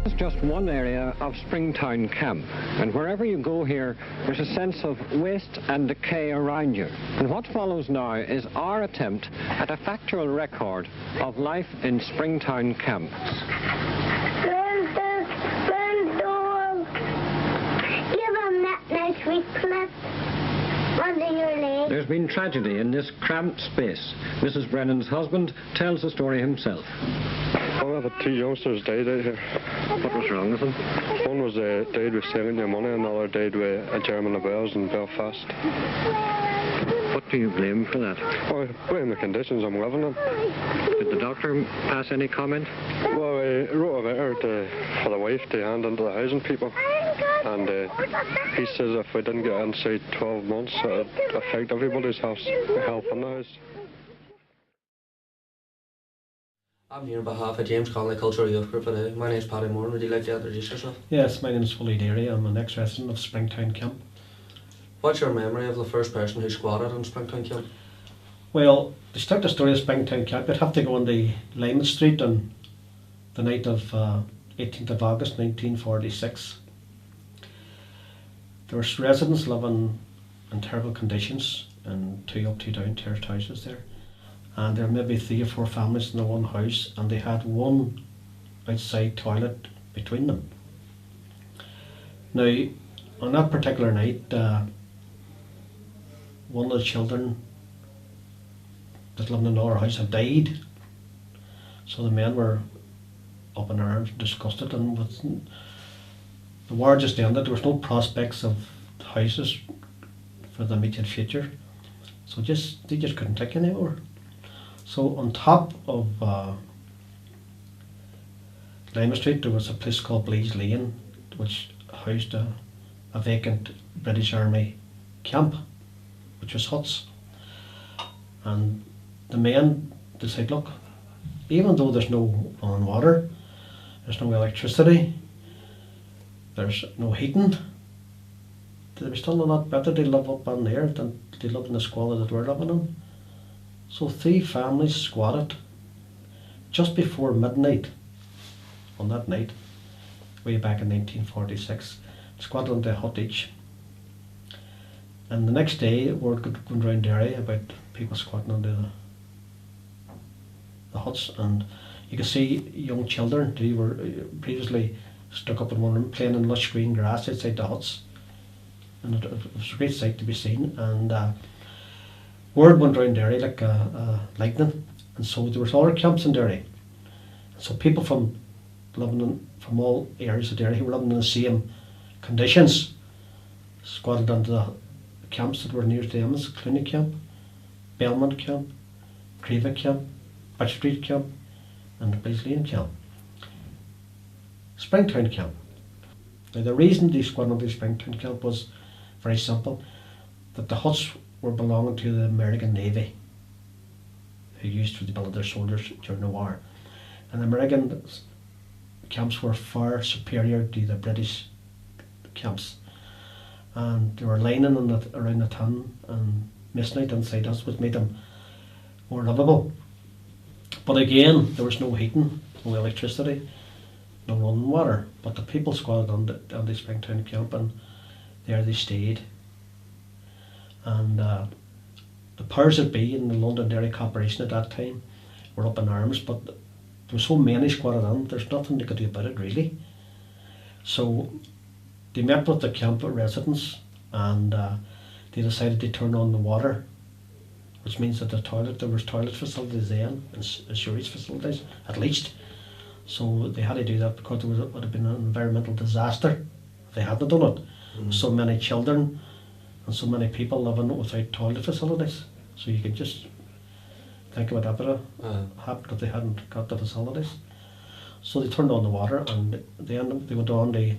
It's just one area of Springtown camp, and wherever you go here, there's a sense of waste and decay around you. And what follows now is our attempt at a factual record of life in Springtown camp. There's been tragedy in this cramped space. Mrs. Brennan's husband tells the story himself. Well, the two youngsters died out here. What was wrong with them? One was died with stealing their money, and the other died with a German of Wells in Belfast. What do you blame for that? Oh, I blame the conditions I'm living in. Did the doctor pass any comment? Well, I wrote a letter for the wife to hand into the housing people, and he says if we didn't get inside 12 months, it would affect everybody's help in the house. I'm here on behalf of James Connolly Cultural Youth Group today. My name is Paddy Moore. Would you like to introduce yourself? Yes, my name is Derry. I'm an ex-resident of Springtown camp. What's your memory of the first person who squatted in Springtown camp? Well, to start the story of Springtown camp, you'd have to go on the Lyman Street on the night of 18th of August 1946. There were residents living in terrible conditions in 2 up, 2 down terraced houses there. And there were maybe 3 or 4 families in the one house, and they had one outside toilet between them. Now, on that particular night, one of the children that lived in another house had died. So the men were up in arms, disgusted, and with the war just ended, there was no prospects of houses for the immediate future. So they just couldn't take anymore. So on top of Lima Street, there was a place called Blease Lane, which housed a vacant British Army camp, which was huts. And the men decided, look, even though there's no running water, there's no electricity, there's no heating, they were still a lot better to live up on there than they lived in the squalor that we're living in. So 3 families squatted just before midnight on that night, way back in 1946, squatted into a hut each. And the next day, word got going around Derry about people squatting under the huts, and you could see young children who were previously stuck up in one room playing in lush green grass outside the huts, and it was a great sight to be seen. And word went around Derry like lightning, and so there was other camps in Derry. So people from all areas of Derry who were living in the same conditions squatted into the camps that were nearest to them, as Clooney Camp, Belmont Camp, Creva Camp, Batch Street Camp, and the Blease Lane Camp. Springtown Camp. Now the reason they squatted into Springtown Camp was very simple, that the huts were belonging to the American Navy, who used to build their soldiers during the war. And the American camps were far superior to the British camps. And they were lining around the town and masonite inside us, which made them more livable. But again, there was no heating, no electricity, no running water. But the people squatted on the Springtown camp, and there they stayed. And the powers that be in the London Dairy Corporation at that time were up in arms, but there were so many squatted on, there's nothing they could do about it really. So they met with the camp residents, and they decided to turn on the water, which means that there was toilet facilities then, and sewage facilities at least. So they had to do that because there would have been an environmental disaster if they hadn't done it. So many children and so many people living without toilet facilities. So you can just think about that would have happened because they hadn't got the facilities. So they turned on the water, and then they went on to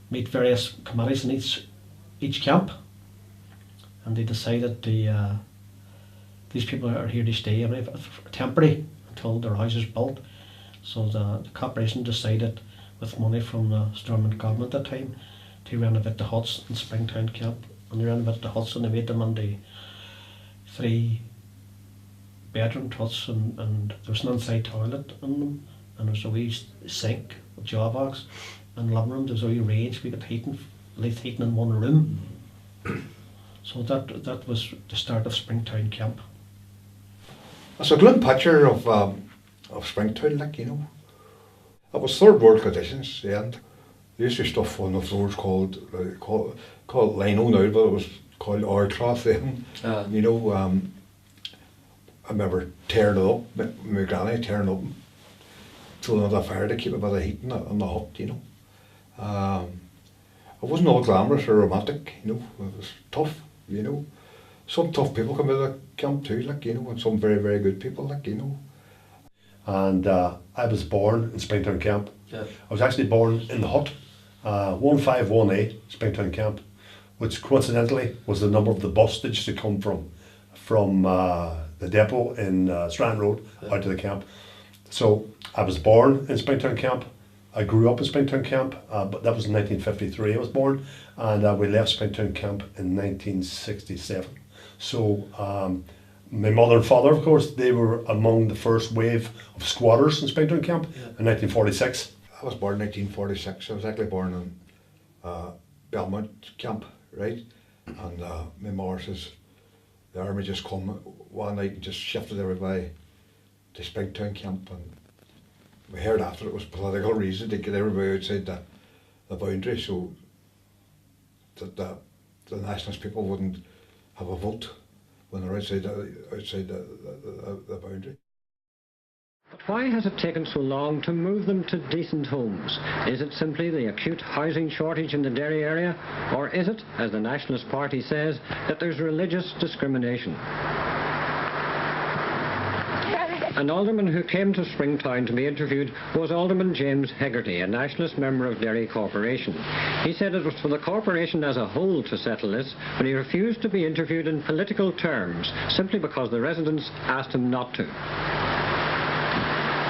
meet various committees in each camp, and they decided these people are here to stay temporary until their house is built. So the corporation decided, with money from the Stormont government at the time, to renovate the huts in Springtown camp. And they renovated the huts, and they made them into 3 bedroom huts, and there was an inside toilet in them, and there's a wee sink with job box, and living room there's a wee range. We got heating, light heating in one room. So that was the start of Springtown camp. It's a glim picture of Springtown, like, you know. It was third world conditions, and they used to stuff on the floors called lino now, but it was called oilcloth then. You know, I remember tearing it up, my granny tearing it up, throwing it on the fire to keep a bit of heat in the hut, you know. It wasn't all glamorous or romantic, you know. It was tough, you know. Some tough people come out of camp too, like, you know, and some very, very good people, like, you know. And I was born in Springtown camp. Yeah. I was actually born in the hut, 151A, Springtown camp, which coincidentally was the number of the bus that used to come from the depot in Strand Road out to the camp. So I was born in Springtown camp. I grew up in Springtown camp, but that was in 1953 I was born, and we left Springtown camp in 1967. So my mother and father, of course, they were among the first wave of squatters in Springtown camp in 1946. I was born in 1946. I was actually born in Belmont camp, right? And my mother says the army just come one night and just shifted everybody to Springtown camp, and we heard after it was political reason to get everybody outside the boundary so that the nationalist people wouldn't have a vote when they're outside the boundary. But why has it taken so long to move them to decent homes? Is it simply the acute housing shortage in the Derry area? Or is it, as the Nationalist Party says, that there's religious discrimination? An alderman who came to Springtown to be interviewed was Alderman James Hegarty, a nationalist member of Derry Corporation. He said it was for the corporation as a whole to settle this, but he refused to be interviewed in political terms, simply because the residents asked him not to.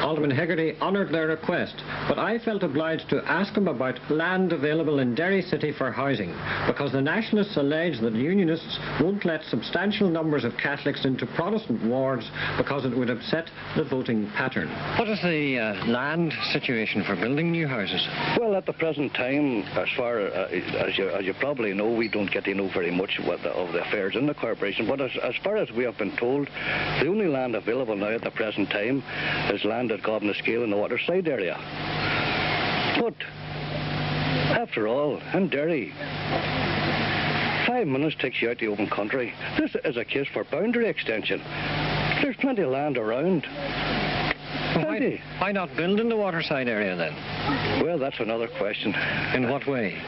Alderman Hegarty honoured their request, but I felt obliged to ask him about land available in Derry City for housing, because the Nationalists allege that Unionists won't let substantial numbers of Catholics into Protestant wards because it would upset the voting pattern. What is the land situation for building new houses? Well, at the present time, as far as you probably know, we don't get to know very much of the affairs in the corporation, but as far as we have been told, the only land available now at the present time is land at Gobnascale in the waterside area. But, after all, in Derry, 5 minutes takes you out to the open country. This is a case for boundary extension. There's plenty of land around. Plenty. Why not build in the waterside area then? Well, that's another question. In what way?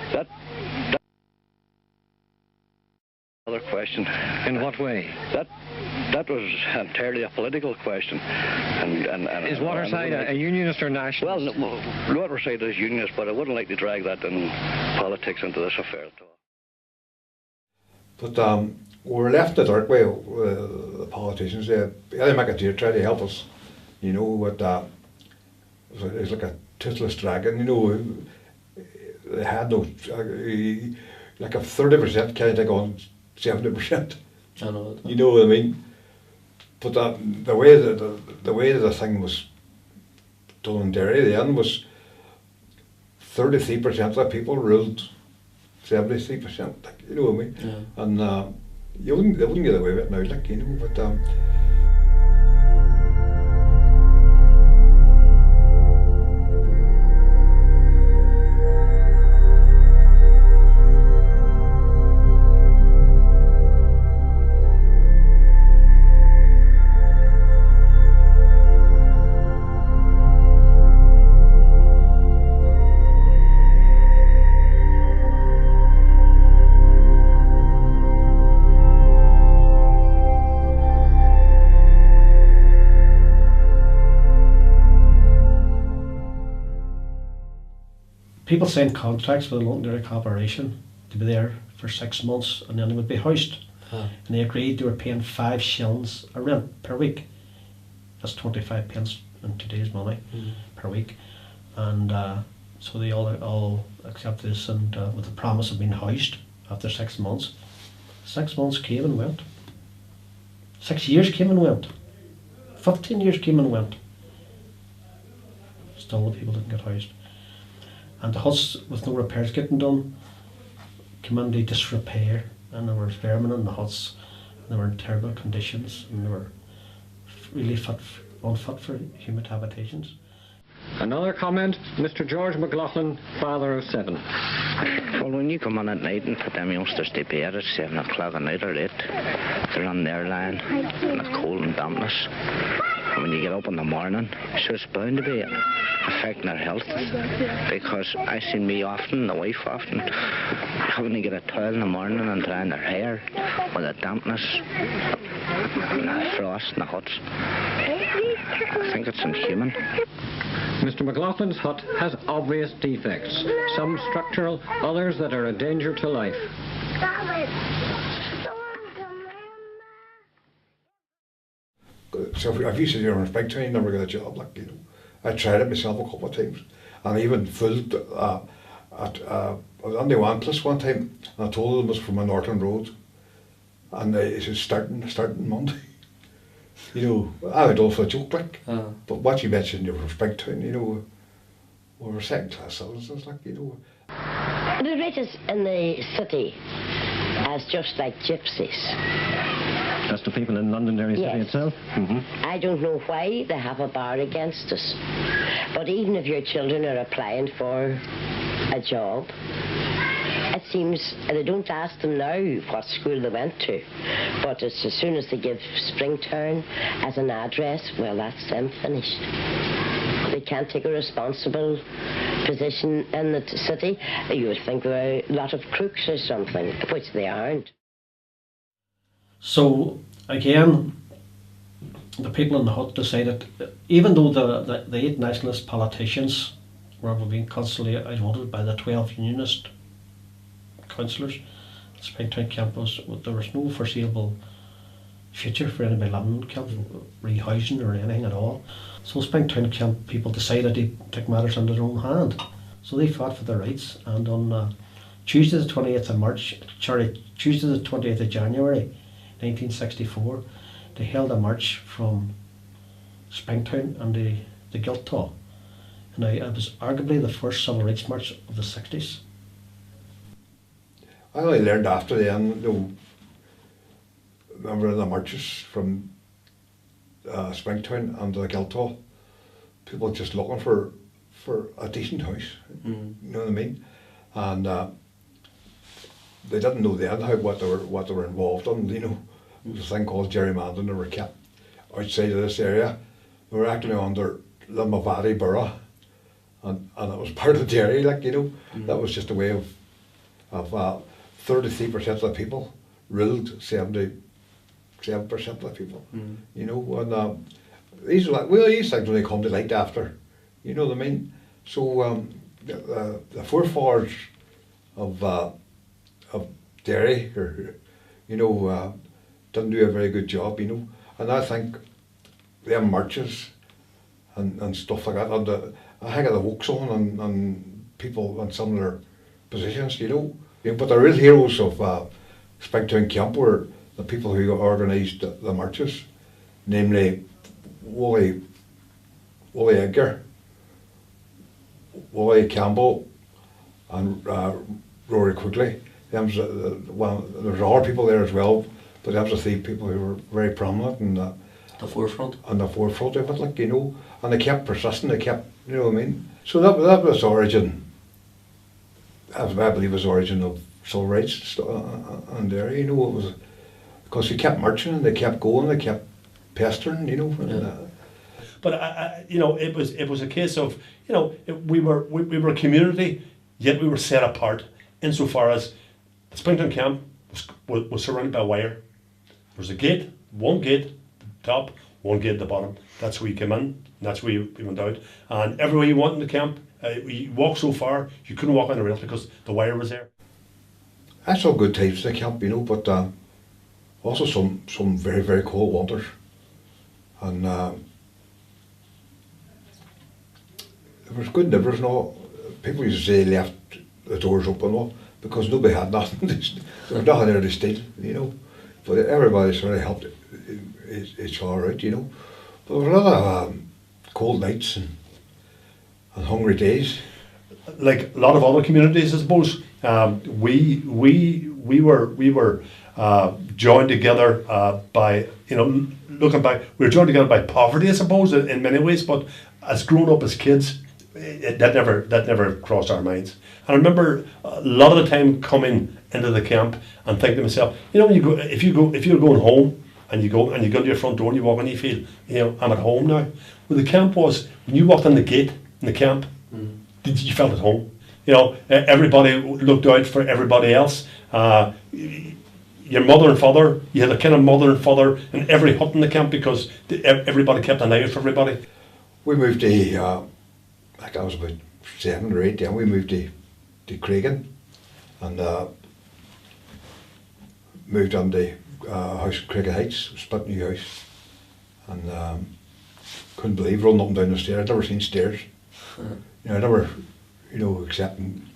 Another question. In what way? That was entirely a political question. And is Waterside a unionist or nationalist? Well, Waterside is unionist, but I wouldn't like to drag that in politics into this affair at all. But we were left in the dark way, the politicians. They make a deal, try to help us. You know, what it's like a toothless dragon, you know. They had no, like a 30% can't take on 70%. I know. You know what I mean? But the way that the thing was done in Derry then was 33% of the people ruled 73%. Like, you know what I mean? Yeah. And they wouldn't get away with it now, like, you know. But People signed contracts with the London Derry Corporation to be there for 6 months, and then they would be housed. And they agreed they were paying 5 shillings a rent per week. That's 25 pence in today's money per week. And so they all accepted this, and with the promise of being housed after 6 months. 6 months came and went. 6 years came and went. 15 years came and went. still the people didn't get housed. And the huts, with no repairs getting done, came into disrepair, and there were vermin in the huts, and they were in terrible conditions, and they were really unfit for human habitations. Another comment, Mr. George McLaughlin, father of 7. Well, when you come on at night and put them youngsters to bed at 7 o'clock at night or 8, they're on their line in the cold and dampness. And when you get up in the morning, so it's bound to be affecting their health, because I seen me often, the wife often, having to get a towel in the morning and drying their hair with the dampness and the frost in the huts. I think it's inhuman. Mr. McLaughlin's hut has obvious defects, some structural, others that are a danger to life. So if you sit here in Springtown, you never get a job, like, you know. I tried it myself a couple of times, and I even filled I was on the one place one time, and I told them it was from a Northern Road, and they said starting Monday. You know, I would also joke, like, but what you mentioned, you were from Springtown, you know, we were second-class citizens, like, you know. The riches in the city as just like gypsies. That's the people in Londonderry City itself? Mm-hmm. I don't know why they have a bar against us. But even if your children are applying for a job, it seems they don't ask them now what school they went to. But as soon as they give Springtown as an address, well, that's them finished. They can't take a responsible position in the city. You would think they're a lot of crooks or something, which they aren't. So again, the people in the hut decided, even though the 8 nationalist politicians were being constantly outvoted by the 12 unionist councillors, Springtown campus, there was no foreseeable future for anybody living in camp, rehousing or anything at all. So Springtown camp people decided to take matters into their own hand. So they fought for their rights, and on Tuesday the 28th of January 1964, they held a march from Springtown and the Guildhall. And it was arguably the first civil rights march of the 60s. I only learned after the end, you know, remember the marches from Springtown and the Guildhall, people just looking for a decent house, you know what I mean? And they didn't know then what they were involved in, you know. There was a thing called gerrymandering. They were kept outside of this area. They were actually under Limavady Borough, and it was part of Derry, like, you know. That was just a way of 33% of the people ruled 77% of the people, you know. And these things only come to light after, you know what I mean. So the forefathers of Derry, you know, didn't do a very good job, you know. And I think them marches and stuff like that, and I think the woke's on and people in similar positions, you know. But the real heroes of Springtown Camp were the people who organised the marches, namely Wally Edgar, Wally Campbell, and Rory Quigley. There was other people there as well, but there was the 3 people who were very prominent in the forefront of it, like, you know. And they kept persisting. They kept, you know what I mean. So that was origin. I believe was origin of civil rights and Derry, you know. It was because they kept marching and they kept going, they kept pestering, you know. Yeah. But you know, it was a case of, you know, we were a community, yet we were set apart insofar as the Springtown camp was surrounded by wire. There was a gate, one gate at the top, one gate at the bottom. That's where you came in, and that's where you went out. And everywhere you went in the camp, you walked so far, you couldn't walk anywhere else because the wire was there. That's all good times in the camp, you know, but also some very, very cold winters. And there was good neighbours and all. People used to say they left the doors open, all, because nobody had nothing. There was nothing there to steal, you know. But everybody sort of helped each other out, you know. But there was a lot of cold nights, and hungry days. Like a lot of other communities, I suppose, we were joined together by, you know, looking back, we were joined together by poverty, I suppose, in many ways. But as grown up as kids, that never crossed our minds. And I remember a lot of the time coming into the camp and thinking to myself, you know, when if you're going home and you go to your front door and you walk in, you feel, you know, I'm at home now. Well, the camp was, when you walked in the gate in the camp, you felt at home. You know, everybody looked out for everybody else. Your mother and father, you had a kind of mother and father in every hut in the camp, because everybody kept an eye out for everybody. We moved to, like I was about 7 or 8 then, we moved to Cregan, and moved on to house in Cregan Heights, split new house, and couldn't believe rolling up and down the stairs. I'd never seen stairs. You know, I never, you know, excepting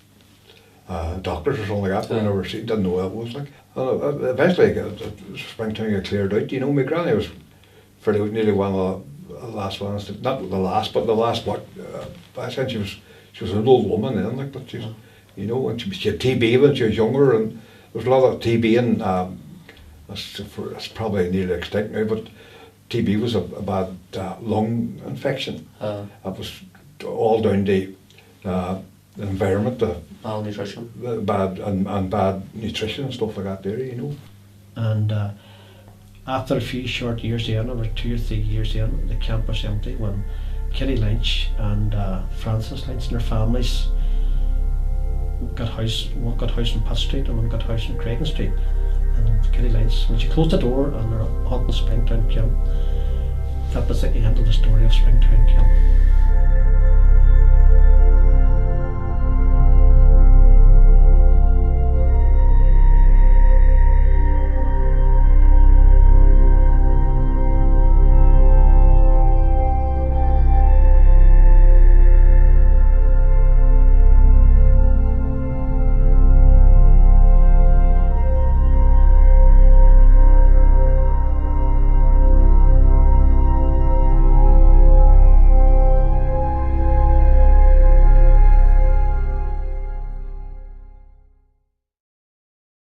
doctors or something like that, I never seen, didn't know what it was like. And eventually, Springtown got cleared out. You know, my granny was nearly one of the last ones, not the last, but the last what. I said she was an old woman then, like, but she's, you know, and she had TB when she was younger, and there was a lot of TB, and it's probably nearly extinct now, but TB was a bad lung infection. It was all down to the environment, malnutrition, bad and bad nutrition and stuff like that there, you know. And after a few short years in, over 2 or 3 years in, the camp was empty when Kitty Lynch and Frances Lynch and their families got house. One got house in Pitt Street and one got house in Cregan Street. And Kitty Lynch, when she closed the door on her hut in Springtown camp, that was the end of the story of Springtown camp.